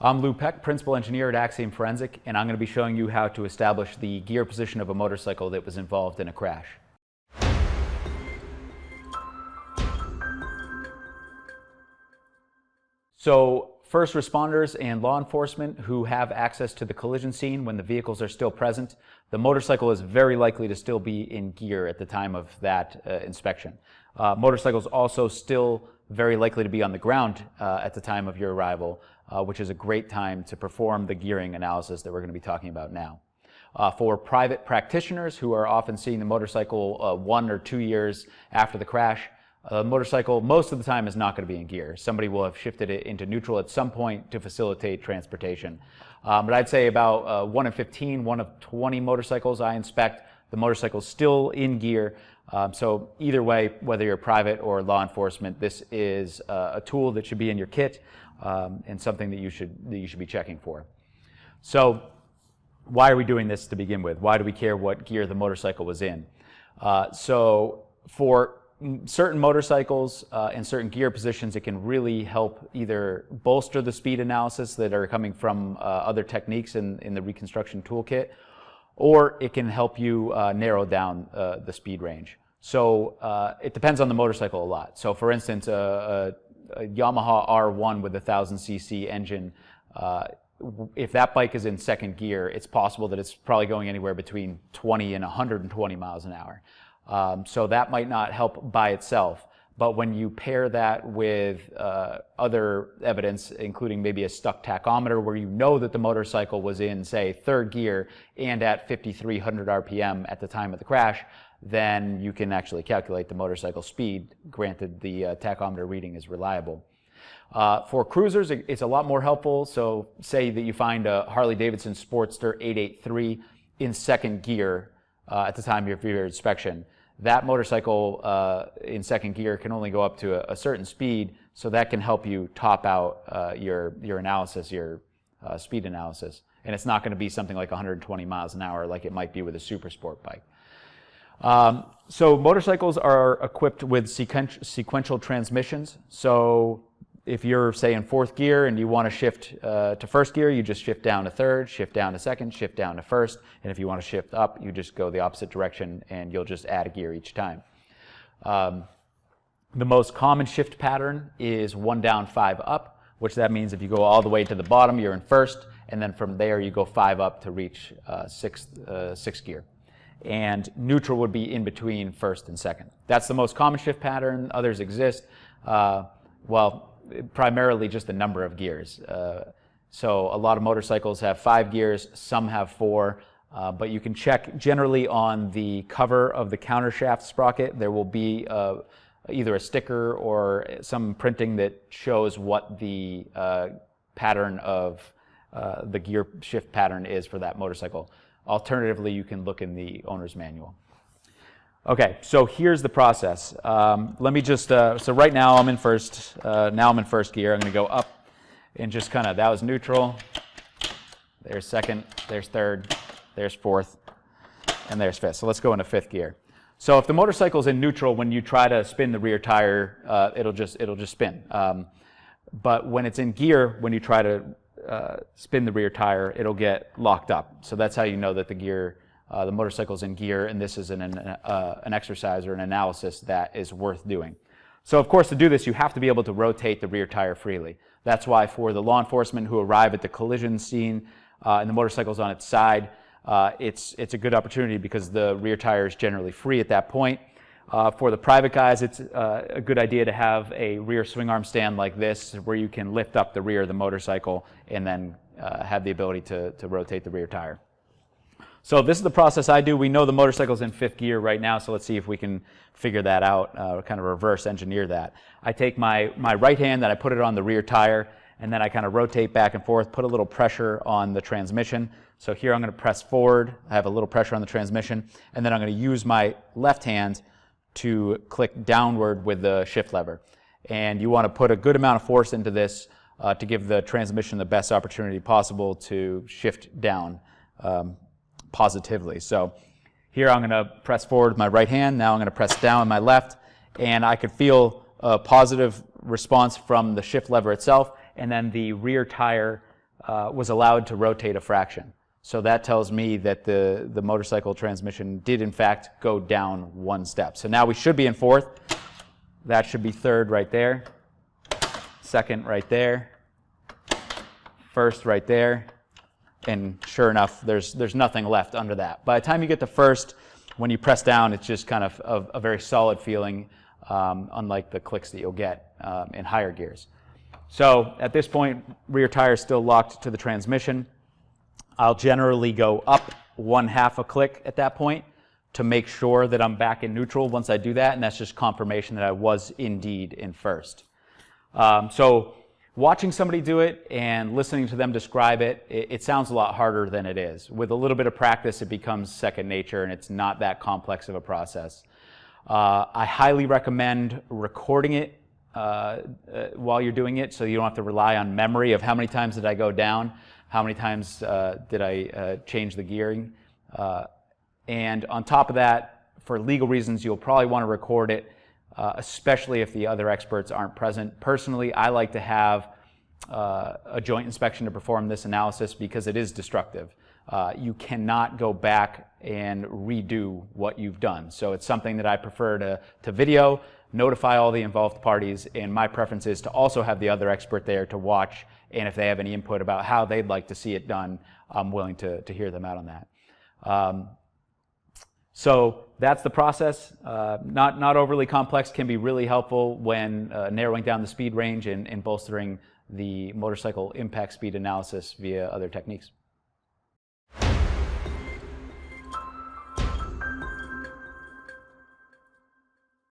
I'm Lou Peck, Principal Engineer at Axiom Forensic, and I'm going to be showing you how to establish the gear position of a motorcycle that was involved in a crash. So, first responders and law enforcement who have access to the collision scene when the vehicles are still present, the motorcycle is very likely to still be in gear at the time of that inspection. Motorcycles also still very likely to be on the ground at the time of your arrival, which is a great time to perform the gearing analysis that we're going to be talking about now. For private practitioners who are often seeing the motorcycle 1 or 2 years after the crash, a motorcycle most of the time is not going to be in gear. Somebody will have shifted it into neutral at some point to facilitate transportation. But I'd say about 1 in 15, 1 of 20 motorcycles I inspect, the motorcycle's still in gear. So either way, whether you're private or law enforcement, this is a tool that should be in your kit and something that you should be checking for. So why are we doing this to begin with? Why do we care what gear the motorcycle was in? So for certain motorcycles and certain gear positions, it can really help either bolster the speed analysis that are coming from other techniques in the reconstruction toolkit, or it can help you narrow down the speed range. So it depends on the motorcycle a lot. So for instance, a Yamaha R1 with a 1000cc engine, if that bike is in second gear, it's possible that it's probably going anywhere between 20 and 120 miles an hour. So that might not help by itself, but when you pair that with other evidence, including maybe a stuck tachometer where you know that the motorcycle was in, say, third gear and at 5,300 RPM at the time of the crash, then you can actually calculate the motorcycle speed, granted the tachometer reading is reliable. For cruisers, it's a lot more helpful. So say that you find a Harley-Davidson Sportster 883 in second gear at the time of your inspection. That motorcycle in second gear can only go up to a certain speed, so that can help you top out your analysis, your speed analysis. And it's not going to be something like 120 miles an hour like it might be with a super sport bike. So motorcycles are equipped with sequential transmissions. So if you're, say, in fourth gear and you want to shift to first gear, you just shift down to third, shift down to second, shift down to first. And if you want to shift up, you just go the opposite direction and you'll just add a gear each time. The most common shift pattern is 1 down, 5 up, which that means if you go all the way to the bottom, you're in first, and then from there you go 5 up to reach sixth gear. And neutral would be in between first and second. That's the most common shift pattern. Others exist. Primarily just the number of gears. So a lot of motorcycles have 5 gears, some have 4, but you can check generally on the cover of the countershaft sprocket. There will be either a sticker or some printing that shows what the pattern of the gear shift pattern is for that motorcycle. Alternatively, you can look in the owner's manual. Okay, so here's the process. Let me just, so right now I'm in first gear. I'm going to go up and just kind of, that was neutral. There's second, there's third, there's fourth, and there's fifth. So let's go into fifth gear. So if the motorcycle's in neutral, when you try to spin the rear tire, it'll just spin. But when it's in gear, when you try to spin the rear tire, it'll get locked up. So that's how you know that the motorcycle's in gear, and this is an exercise or an analysis that is worth doing. So of course, to do this, you have to be able to rotate the rear tire freely. That's why for the law enforcement who arrive at the collision scene and the motorcycle's on its side, it's a good opportunity because the rear tire is generally free at that point. For the private guys, it's a good idea to have a rear swing arm stand like this where you can lift up the rear of the motorcycle and then have the ability to rotate the rear tire. So this is the process I do. We know the motorcycle's in fifth gear right now, so let's see if we can figure that out, kind of reverse engineer that. I take my right hand and I put it on the rear tire, and then I kind of rotate back and forth, put a little pressure on the transmission. So here I'm going to press forward. I have a little pressure on the transmission, and then I'm going to use my left hand to click downward with the shift lever. And you want to put a good amount of force into this to give the transmission the best opportunity possible to shift down positively. So here I'm going to press forward with my right hand. Now I'm going to press down with my left, and I could feel a positive response from the shift lever itself, and then the rear tire was allowed to rotate a fraction. So that tells me that the motorcycle transmission did in fact go down one step. So now we should be in fourth. That should be third right there. Second right there. First right there. And sure enough, there's nothing left under that. By the time you get to first, when you press down, it's just kind of a very solid feeling, unlike the clicks that you'll get in higher gears. So at this point, rear tire is still locked to the transmission. I'll generally go up 1/2 a click at that point to make sure that I'm back in neutral once I do that, and that's just confirmation that I was indeed in first. So watching somebody do it and listening to them describe it, it sounds a lot harder than it is. With a little bit of practice, it becomes second nature, and it's not that complex of a process. I highly recommend recording it while you're doing it, so you don't have to rely on memory of how many times did I go down, how many times did I change the gearing. And on top of that, for legal reasons, you'll probably want to record it, especially if the other experts aren't present. Personally, I like to have a joint inspection to perform this analysis because it is destructive. You cannot go back and redo what you've done. So it's something that I prefer to video, notify all the involved parties, and my preference is to also have the other expert there to watch, and if they have any input about how they'd like to see it done, I'm willing to hear them out on that. So that's the process. Not overly complex, can be really helpful when narrowing down the speed range and bolstering the motorcycle impact speed analysis via other techniques.